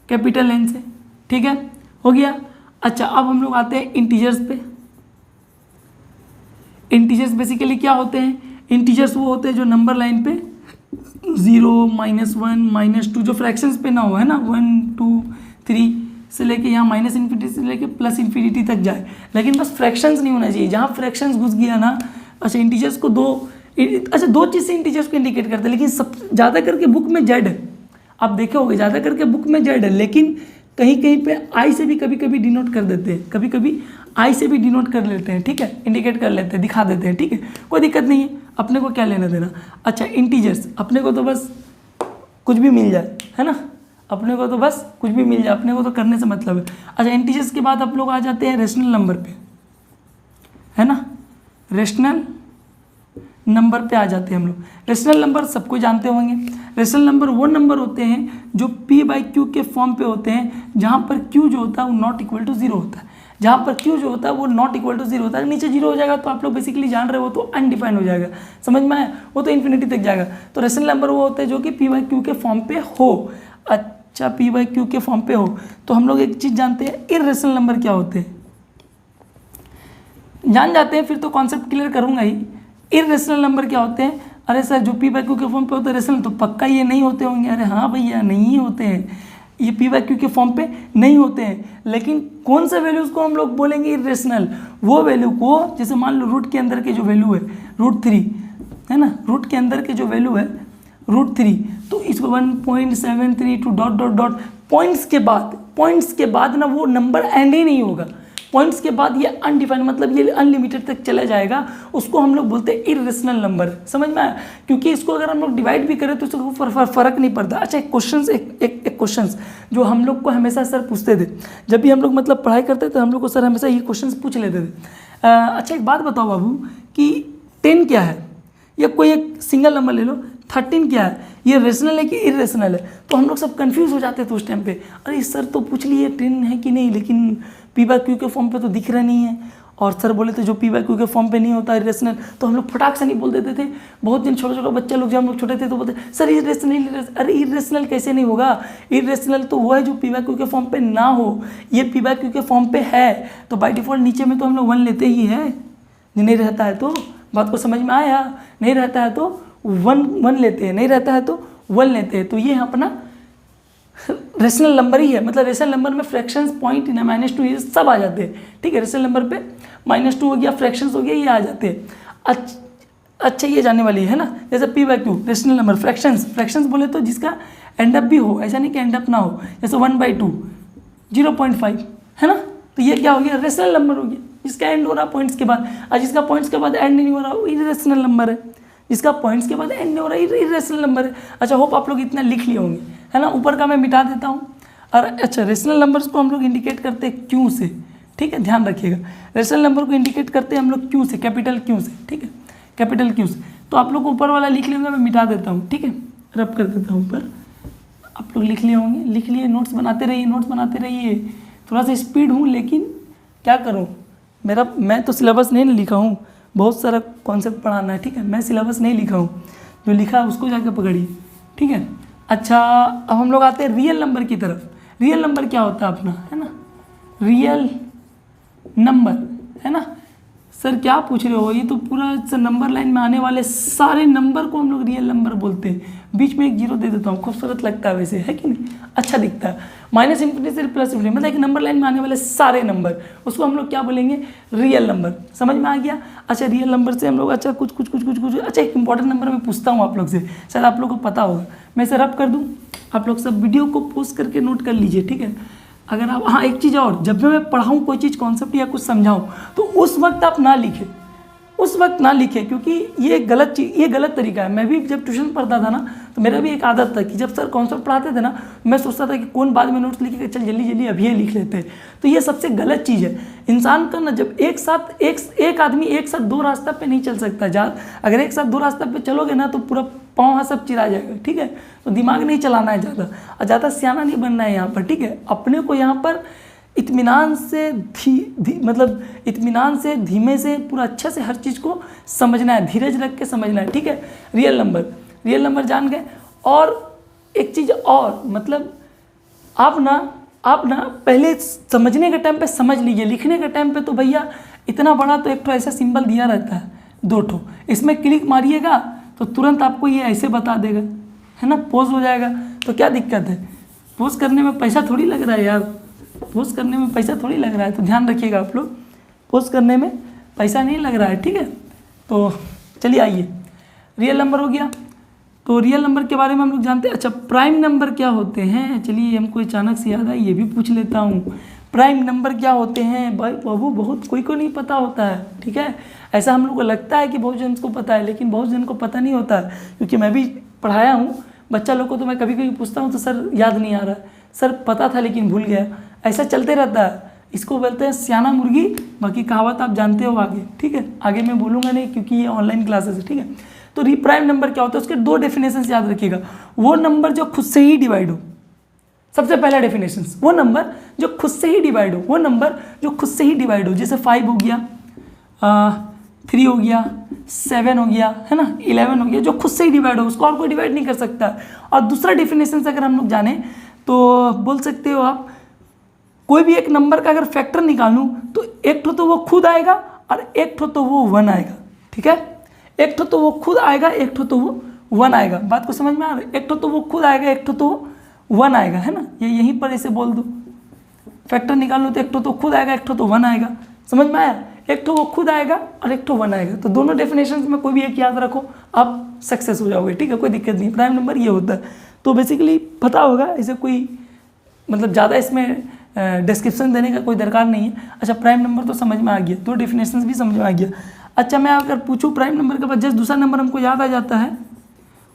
कैपिटल N से, ठीक है, हो गया। अच्छा, अब हम लोग आते हैं इंटीजर्स पे। इंटीजर्स बेसिकली क्या होते हैं? इंटीजर्स वो होते हैं जो नंबर लाइन पे 0 -1 -2 जो फ्रैक्शंस पे ना हो, है ना, 1 2 3 से लेके यहाँ -इन्फिनिटी से लेके +इन्फिनिटी तक जाए, लेकिन बस फ्रैक्शंस नहीं होना चाहिए। जहाँ फ्रैक्शंस घुस गया ना, अच्छा इंटीजर्स को दो चीज़ से इंटीजर्स को इंडिकेट करते हैं, लेकिन सब ज़्यादा करके बुक में जेड है, आप देखे होंगे ज़्यादा करके बुक में जेड है, लेकिन कहीं कहीं पे आई से भी कभी कभी डिनोट कर देते हैं, कभी कभी आई से भी डिनोट कर लेते हैं, ठीक है, इंडिकेट कर लेते हैं, दिखा देते हैं, ठीक है, कोई दिक्कत नहीं है, अपने को क्या लेना देना। अच्छा इंटीजर्स, अपने को तो बस कुछ भी मिल जाए, है ना, अपने को तो बस कुछ भी मिल जाए, अपने को तो करने से मतलब है। अच्छा इंटीजर्स के बाद आप लोग आ जाते हैं रेशनल नंबर पे, है ना, रेशनल नंबर पे आ जाते हैं हम लोग। रेशनल नंबर सबको जानते होंगे। रेशनल नंबर वो नंबर होते हैं जो p/q के फॉर्म पे होते हैं, जहाँ पर q जो होता है वो नॉट इक्वल टू 0 होता है, जहाँ पर q जो होता है वो नॉट इक्वल टू 0 होता है। नीचे 0 हो जाएगा तो आप लोग बेसिकली जान रहे हो तो अनडिफाइंड हो जाएगा, समझ में आया, वो तो इन्फिनिटी तक जाएगा। तो रेशनल नंबर वो होते हैं जो कि p/q के फॉर्म पे हो। अच्छा p/q के फॉर्म पे हो तो हम लोग एक चीज़ जानते हैं, इर्रेशनल नंबर क्या होते हैं, जान जाते हैं, फिर तो कॉन्सेप्ट क्लियर करूंगा ही। इर्रेशनल नंबर क्या होते हैं, अरे सर जो p/q के फॉर्म पे होते हैं रेशनल, तो पक्का ये नहीं होते होंगे, अरे हाँ भैया नहीं होते हैं, ये p/q के फॉर्म पे नहीं होते हैं। लेकिन कौन सा वैल्यूज़ को हम लोग बोलेंगे इर्रेशनल, वो वैल्यू को, जैसे मान लो रूट के अंदर के जो वैल्यू है √3, है ना, रूट के अंदर के जो वैल्यू है √3, तो इसको 1.732 डॉट डॉट डॉट पॉइंट्स के बाद ना वो नंबर एंड ही नहीं होगा, पॉइंट्स के बाद ये अनडिफाइंड, मतलब ये अनलिमिटेड तक चला जाएगा, उसको हम लोग बोलते हैं इर्रेशनल नंबर, समझ में आया। क्योंकि इसको अगर हम लोग डिवाइड भी करें तो इसको फर्क नहीं पड़ता। अच्छा एक क्वेश्चंस जो हम लोग को हमेशा सर पूछते थे, जब भी हम लोग मतलब पढ़ाई करते थे हम लोग को सर हमेशा ये क्वेश्चंस पूछ लेते थे। अच्छा एक बात बताओ बाबू कि 10 क्या है, या कोई एक सिंगल नंबर ले लो, 13 क्या है, ये रेशनल है कि इर्रेशनल है। तो हम लोग सब कंफ्यूज हो जाते थे उस टाइम पे, अरे सर तो पूछ लिए 10 है कि नहीं, लेकिन p/q के फॉर्म पे तो दिख रहा नहीं है, और सर बोले तो जो p/q के फॉर्म पे नहीं होता इर्रेशनल, तो हम लोग फटाक से नहीं बोल देते थे। बहुत दिन छोटे बच्चे लोग जब हम लोग छोटे थे तो बोलते सर इर्रेशनल, अरे इर्रेशनल कैसे नहीं होगा, इर्रेशनल तो वो है जो p/q के फॉर्म पे ना हो, ये p/q के फॉर्म पे है, तो बाय डिफॉल्ट नीचे में तो हम लोग 1 लेते ही है, नहीं रहता है तो, बात को समझ में आया, नहीं रहता है तो 1 लेते हैं, नहीं रहता है तो 1 लेते हैं। तो ये अपना रेशनल नंबर ही है, मतलब रेशनल नंबर में फ्रैक्शंस, पॉइंट, -2 ये सब आ जाते हैं, ठीक है। रेशनल नंबर पे -2 हो गया, फ्रैक्शंस हो गया, ये आ जाते हैं। अच्छा ये जाने वाली है ना, जैसे p/q रेशनल नंबर, फ्रैक्शंस बोले तो जिसका एंड अप भी हो, ऐसा नहीं कि एंड अप ना हो, जैसे 1/2 0.5 है ना, तो ये क्या हो गया, रेशनल नंबर हो गया, जिसका एंड हो रहा पॉइंट्स के बाद, और जिसका पॉइंट्स के बाद एंड नहीं हो रहा वो इर्रेशनल नंबर है, जिसका पॉइंट्स के बाद एंड नहीं हो रहा इर्रेशनल नंबर है। अच्छा होप आप लोग इतना लिख लिए होंगे, है ना, ऊपर का मैं मिटा देता हूँ। और अच्छा रेशनल नंबर्स को हम लोग इंडिकेट करते हैं क्यू से, ठीक है, ध्यान रखिएगा, रेशनल नंबर को इंडिकेट करते हैं हम लोग क्यू से, कैपिटल क्यू से, ठीक है, कैपिटल क्यू से। तो आप लोग ऊपर वाला लिख लेंगे, मैं मिटा देता हूँ, ठीक है, रब कर देता हूँ ऊपर, आप लोग लिख लिए होंगे, लिख लिए, नोट्स बनाते रहिए, थोड़ा सा स्पीड हूँ लेकिन क्या करूँ, मैं तो सिलेबस नहीं लिखा हूँ, बहुत सारा कॉन्सेप्ट पढ़ाना है, ठीक है, मैं सिलेबस नहीं लिखा हूँ, जो लिखा है उसको जाकर पकड़िए, ठीक है। अच्छा अब हम लोग आते हैं रियल नंबर की तरफ। रियल नंबर क्या होता है अपना, है ना, रियल नंबर, है ना, सर क्या पूछ रहे हो, ये तो पूरा नंबर लाइन में आने वाले सारे नंबर को हम लोग रियल नंबर बोलते हैं। बीच में एक 0 दे देता हूँ, खूबसूरत लगता है वैसे, है कि नहीं, अच्छा दिखता है, -∞ से +∞, मतलब एक नंबर लाइन में आने वाले सारे नंबर, उसको हम लोग क्या बोलेंगे, रियल नंबर, समझ में आ गया। अच्छा रियल नंबर से हम लोग अच्छा कुछ अच्छा एक इंपॉर्टेंट नंबर मैं पूछता हूँ आप लोग से, शायद आप लोग को पता होगा, मैं इसे रब कर दूँ, आप लोग सब वीडियो को पोस्ट करके नोट कर लीजिए, ठीक है। अगर आप, हाँ एक चीज़ और, जब भी मैं पढ़ाऊँ कोई चीज़ कॉन्सेप्ट या कुछ समझाऊँ तो उस वक्त आप ना लिखें, क्योंकि ये गलत चीज़, ये गलत तरीका है। मैं भी जब ट्यूशन पढ़ता था ना तो मेरा भी एक आदत था कि जब सर कॉन्सेप्ट पढ़ाते थे ना मैं सोचता था कि कौन बाद में नोट्स लिखेगा, चल जल्दी अभी ये लिख लेते हैं। तो ये सबसे गलत चीज़ है इंसान का ना, जब एक आदमी एक साथ 2 रास्ता पे नहीं चल सकता, अगर एक साथ 2 रास्ता पे चलोगे ना तो पूरा पाँव सब चिरा जाएगा, ठीक है। तो दिमाग नहीं चलाना है ज़्यादा, और ज़्यादा सियाना नहीं बनना है यहाँ पर, ठीक है। अपने को यहाँ पर इत्मीनान से मतलब इत्मीनान से, धीमे से, पूरा अच्छे से हर चीज़ को समझना है, धीरज रख के समझना है, ठीक है। रियल नंबर जान गए। और एक चीज़ और, मतलब आप ना पहले समझने के टाइम पे समझ लीजिए, लिखने के टाइम पे तो भैया इतना बड़ा तो एक तो ऐसा सिंबल दिया रहता है, 2 ठो, इसमें क्लिक मारिएगा तो तुरंत आपको ये ऐसे बता देगा, है ना, पोज हो जाएगा। तो क्या दिक्कत है, पोज करने में पैसा थोड़ी लग रहा है यार, पोज करने में पैसा थोड़ी लग रहा है, तो ध्यान रखिएगा आप लोग, पोज करने में पैसा नहीं लग रहा है, ठीक है। तो चलिए आइए, रियल नंबर हो गया। तो रियल नंबर के बारे में हम लोग जानते हैं। अच्छा, प्राइम नंबर क्या होते हैं, चलिए हमको अचानक से याद आया, ये भी पूछ लेता हूँ। प्राइम नंबर क्या होते हैं भाई बाबू, बहुत कोई को नहीं पता होता है, ठीक है। ऐसा हम लोग को लगता है कि बहुत जन को पता है, लेकिन बहुत जन को पता नहीं होता है, क्योंकि मैं भी पढ़ाया हूँ बच्चा लोग को, तो मैं कभी कभी पूछता हूँ तो सर याद नहीं आ रहा, सर पता था लेकिन भूल गया। ऐसा चलते रहता है, इसको बोलते हैं सियाना मुर्गी। बाकी कहावत आप जानते हो आगे, ठीक है, आगे मैं बोलूँगा नहीं क्योंकि ये ऑनलाइन क्लासेस है, ठीक है। तो प्राइम नंबर क्या होता है, उसके 2 डेफिनेशन याद रखिएगा। वो नंबर जो खुद से ही डिवाइड हो, सबसे पहला डेफिनेशन, वो नंबर जो खुद से ही डिवाइड हो, वो नंबर जो खुद से ही डिवाइड हो, जैसे 5 हो गया, 3 हो गया, 7 हो गया, है ना, 11 हो गया, जो खुद से ही डिवाइड हो, उसको और कोई डिवाइड नहीं कर सकता। और दूसरा डेफिनेशन अगर हम लोग जाने तो बोल सकते हो आप, कोई भी एक नंबर का अगर फैक्टर निकालूं तो एक तो वो खुद आएगा और एक तो वो 1 आएगा, ठीक है। एक तो वो खुद आएगा, एक तो वो 1 आएगा। बात को समझ में आ रहा है, एक तो वो खुद आएगा, एक तो वो 1 आएगा, है ना। ये यहीं पर ऐसे बोल दो, फैक्टर निकाल लो तो एक तो खुद आएगा, एक तो 1 आएगा, समझ में आया। एक तो वो खुद आएगा और एक तो 1 आएगा, तो दोनों डेफिनेशन में कोई भी एक याद रखो, आप सक्सेस हो जाओगे, ठीक है, कोई दिक्कत नहीं। प्राइम नंबर ये होता है, तो बेसिकली पता होगा, ऐसे कोई मतलब ज़्यादा इसमें डिस्क्रिप्शन देने का कोई दरकार नहीं है। अच्छा, प्राइम नंबर तो समझ में आ गया, 2 डेफिनेशन भी समझ में आ गया। अच्छा, मैं अगर पूछूं प्राइम नंबर के बाद जस्ट दूसरा नंबर हमको याद आ जाता है,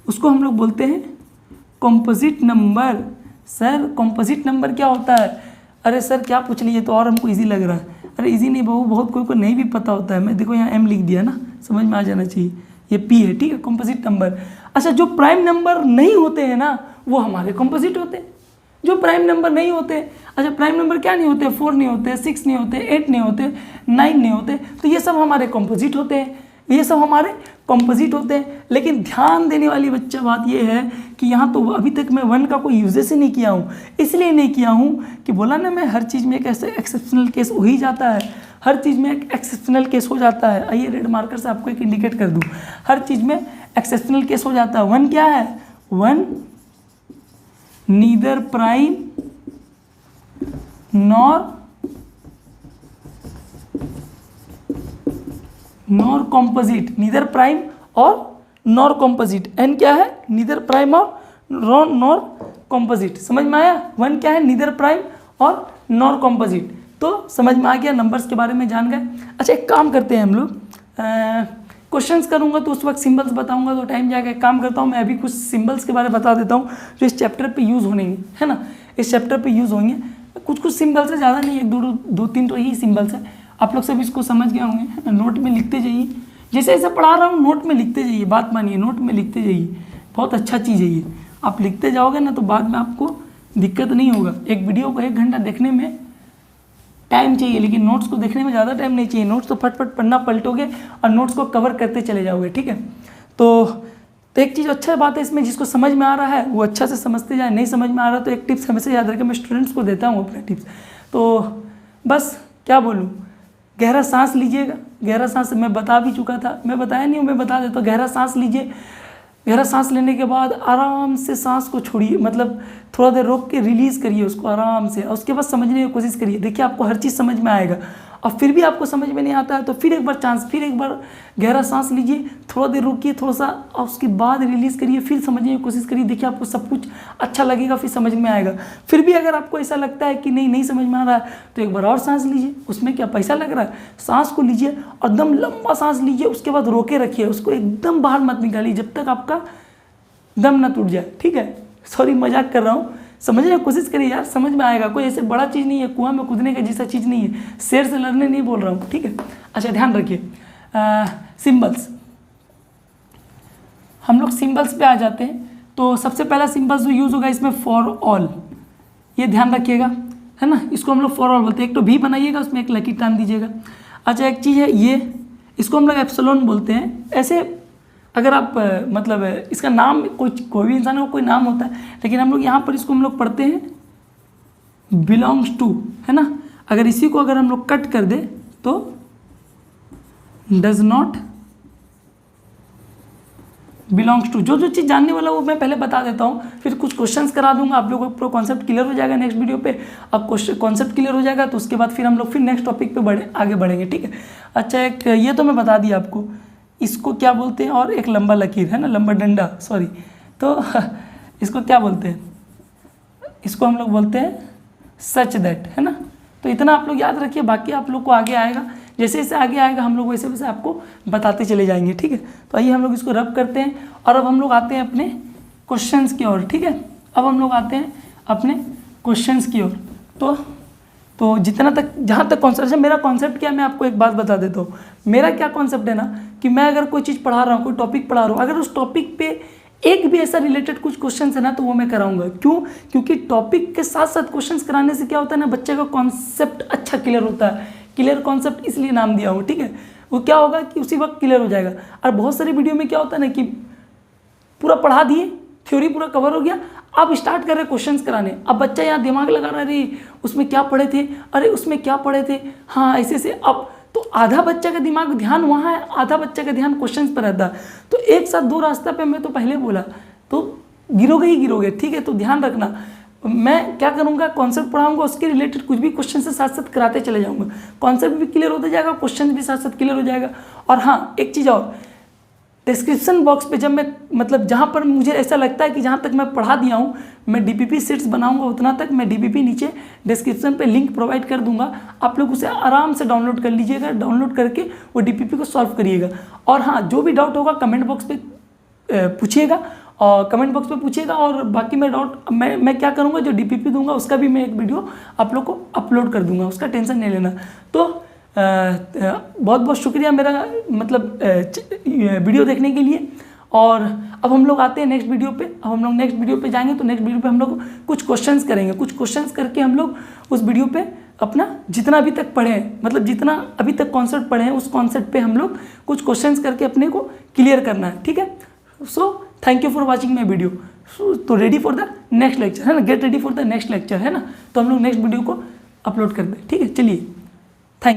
उसको हम लोग बोलते हैं composite number. Sir composite number क्या होता है, अरे सर क्या पूछ लिए, तो और हमको ईजी लग रहा है। अरे ईजी नहीं बहू, बहुत कोई को नहीं भी पता होता है। मैं देखो यहाँ एम लिख दिया ना, समझ में आ जाना चाहिए, ये पी है, ठीक है, कॉम्पोजिट नंबर। अच्छा, जो प्राइम नंबर नहीं होते हैं ना, वो हमारे कॉम्पोजिट होते हैं। जो प्राइम नंबर नहीं होते, अच्छा प्राइम नंबर क्या नहीं होते, 4 नहीं होते, 6 नहीं होते, 8 नहीं होते, 9 नहीं होते, तो ये सब हमारे कॉम्पोजिट होते हैं, ये सब हमारे कॉम्पोजिट होते हैं। लेकिन ध्यान देने वाली बच्चा बात ये है कि यहाँ तो अभी तक मैं 1 का कोई यूजेस ही नहीं किया हूँ। इसलिए नहीं किया हूँ कि बोला ना मैं, हर चीज़ में एक ऐसे एक्सेप्शनल केस हो ही जाता है, हर चीज़ में एक एक्सेप्शनल केस हो जाता है। आइए रेड मार्कर से आपको एक इंडिकेट कर दूँ, हर चीज़ में एक्सेप्शनल केस हो जाता है। 1 क्या है, 1 neither prime nor composite, neither prime और नॉर कॉम्पोजिट। एन क्या है, नीदर प्राइम और नॉर कॉम्पोजिट, समझ में आया। 1 क्या है, नीदर प्राइम और नॉर कॉम्पोजिट, तो समझ में आ गया, नंबर्स के बारे में जान गए। अच्छा, एक काम करते हैं हम लोग, क्वेश्चंस करूंगा तो उस वक्त सिंबल्स बताऊंगा तो टाइम जाएगा। एक काम करता हूं, मैं अभी कुछ सिंबल्स के बारे में बता देता हूं जो इस चैप्टर पे यूज़ होंगे, है ना, इस चैप्टर पे यूज़ होंगे। कुछ सिंबल्स है, ज़्यादा नहीं, 1-2-3 तो यही सिंबल्स है। आप लोग सब इसको समझ गए होंगे, है ना। नोट में लिखते जाइए, जैसे ऐसे पढ़ा रहा हूँ नोट में लिखते जाइए, बात मानिए, नोट में लिखते जाइए, बहुत अच्छा चीज़ है ये। आप लिखते जाओगे ना तो बाद में आपको दिक्कत नहीं होगा। एक वीडियो को 1 घंटा देखने में टाइम चाहिए, लेकिन नोट्स को देखने में ज़्यादा टाइम नहीं चाहिए। नोट्स तो फटफट पढ़ना पलटोगे और नोट्स को कवर करते चले जाओगे, ठीक है। तो एक चीज़ अच्छा बात है इसमें, जिसको समझ में आ रहा है वो अच्छा से समझते जाए, नहीं समझ में आ रहा तो एक टिप्स हमेशा याद रखें, मैं स्टूडेंट्स को देता हूँ अपने टिप्स। तो बस क्या बोलूँ, गहरा सांस लीजिएगा। गहरा सांस मैं बता भी चुका था, मैं बताया नहीं हूँ, मैं बता देता हूँ। गहरा सांस लीजिए, गहरा सांस लेने के बाद आराम से सांस को छोड़िए, मतलब थोड़ा देर रोक के रिलीज़ करिए उसको आराम से, और उसके बाद समझने की कोशिश करिए। देखिए आपको हर चीज़ समझ में आएगा। और फिर भी आपको समझ में नहीं आता है तो फिर एक बार चांस, फिर एक बार गहरा सांस लीजिए, थोड़ा देर रुकिए थोड़ा सा, और उसके बाद रिलीज़ करिए, फिर समझने की कोशिश करिए। देखिए आपको सब कुछ अच्छा लगेगा, फिर समझ में आएगा। फिर भी अगर आपको ऐसा लगता है कि नहीं समझ में आ रहा है तो एक बार और सांस लीजिए, उसमें क्या पैसा लग रहा है। सांस को लीजिए और एकदम लंबा सांस लीजिए, उसके बाद रोके रखिए, उसको एकदम बाहर मत निकालिए जब तक आपका दम ना टूट जाए, ठीक है। सॉरी मजाक कर रहा हूँ, समझने की कोशिश करिए यार, समझ में आएगा। कोई ऐसे बड़ा चीज़ नहीं है, कुआं में कूदने का जैसा चीज़ नहीं है, शेर से लड़ने नहीं बोल रहा हूँ, ठीक है। अच्छा ध्यान रखिए, सिंबल्स, हम लोग सिंबल्स पे आ जाते हैं। तो सबसे पहला सिंबल्स जो यूज़ होगा इसमें फॉर ऑल, ये ध्यान रखिएगा, है ना। इसको हम लोग फॉर ऑल बोलते हैं। एक तो भी बनाइएगा, उसमें एक लकी टान दीजिएगा। अच्छा एक चीज़ है ये, इसको हम लोग एप्सिलॉन बोलते हैं। ऐसे अगर आप मतलब इसका नाम कोई भी इंसान को कोई नाम होता है, लेकिन हम लोग यहाँ पर इसको हम लोग पढ़ते हैं बिलोंग्स टू, है ना। अगर इसी को अगर हम लोग कट कर दे तो डज नॉट बिलोंग्स टू। जो चीज़ जानने वाला वो मैं पहले बता देता हूँ, फिर कुछ क्वेश्चंस करा दूंगा, आप लोगों को कॉन्सेप्ट क्लियर हो जाएगा नेक्स्ट वीडियो पे। अब कॉन्सेप्ट क्लियर हो जाएगा तो उसके बाद फिर हम लोग फिर नेक्स्ट टॉपिक पे आगे बढ़ेंगे, ठीक है। अच्छा एक ये तो मैं बता दिया आपको, इसको क्या बोलते हैं, और एक लंबा लकीर, है ना, लंबा डंडा, सॉरी तो इसको क्या बोलते हैं, इसको हम लोग बोलते हैं सच दैट, है ना। तो इतना आप लोग याद रखिए, बाकी आप लोग को आगे आएगा, जैसे जैसे आगे आएगा हम लोग वैसे वैसे आपको बताते चले जाएंगे, ठीक है। तो आइए हम लोग इसको रब करते हैं और अब हम लोग आते हैं अपने क्वेश्चंस की ओर, ठीक है। अब हम लोग आते हैं अपने क्वेश्चंस की ओर। तो जितना तक जहाँ तक कॉन्सेप्ट है, मेरा कॉन्सेप्ट क्या है मैं आपको एक बात बता देता हूँ। मेरा क्या कॉन्सेप्ट है ना कि मैं अगर कोई चीज़ पढ़ा रहा हूँ, कोई टॉपिक पढ़ा रहा हूँ, अगर उस टॉपिक पे एक भी ऐसा रिलेटेड कुछ क्वेश्चंस है ना तो वो मैं कराऊंगा। क्यों? क्योंकि टॉपिक के साथ साथ क्वेश्चंस कराने से क्या होता है ना, बच्चे का कॉन्सेप्ट अच्छा क्लियर होता है। क्लियर कॉन्सेप्ट इसलिए नाम दिया हूँ, ठीक है। वो क्या होगा कि उसी वक्त क्लियर हो जाएगा। और बहुत सारी वीडियो में क्या होता है ना कि पूरा पढ़ा दिए, थ्योरी पूरा कवर हो गया, अब स्टार्ट कर रहे क्वेश्चंस कराने। अब बच्चा यहाँ दिमाग लगा रहा है, अरे उसमें क्या पढ़े थे, अरे उसमें क्या पढ़े थे, हाँ ऐसे से। अब तो आधा बच्चा का दिमाग ध्यान वहाँ है, आधा बच्चा का ध्यान क्वेश्चंस पर रहता है। तो एक साथ दो रास्ता पे मैं तो पहले बोला तो गिरोगे ही गिरोगे, ठीक है। तो ध्यान रखना, मैं क्या करूँगा, कॉन्सेप्ट पढ़ाऊंगा, उसके रिलेटेड कुछ भी क्वेश्चन से साथ साथ कराते चले जाऊँगा। कॉन्सेप्ट भी क्लियर होता जाएगा, क्वेश्चन भी साथ साथ क्लियर हो जाएगा। और हाँ एक चीज़ और, डिस्क्रिप्शन बॉक्स पे जब मैं मतलब जहाँ पर मुझे ऐसा लगता है कि जहाँ तक मैं पढ़ा दिया हूँ, मैं डीपीपी सीट्स बनाऊंगा उतना तक मैं डीपीपी नीचे डिस्क्रिप्शन पे लिंक प्रोवाइड कर दूंगा। आप लोग उसे आराम से डाउनलोड कर लीजिएगा, डाउनलोड करके वो डीपीपी को सॉल्व करिएगा। और हाँ जो भी डाउट होगा कमेंट बॉक्स पे पूछिएगा, और कमेंट बॉक्स पे पूछिएगा। और बाकी मैं क्या करूँगा, जो डीपीपी दूंगा उसका भी मैं एक वीडियो आप लोग को अपलोड कर दूंगा, उसका टेंशन नहीं लेना। तो बहुत बहुत शुक्रिया मेरा मतलब वीडियो देखने के लिए। और अब हम लोग आते हैं नेक्स्ट वीडियो पे। अब हम लोग नेक्स्ट वीडियो पे जाएंगे, तो नेक्स्ट वीडियो पे हम लोग कुछ क्वेश्चंस करेंगे। कुछ क्वेश्चंस करके हम लोग उस वीडियो पे अपना जितना अभी तक पढ़े हैं, मतलब जितना अभी तक कॉन्सेप्ट पढ़े हैं, उस कॉन्सेप्ट पे हम लोग कुछ क्वेश्चंस करके अपने को क्लियर करना है, ठीक है। So thank you for watching my video. तो ready for the next lecture, है ना, get ready for the next lecture, है ना। तो हम लोग नेक्स्ट वीडियो को अपलोड कर दें, ठीक है। चलिए।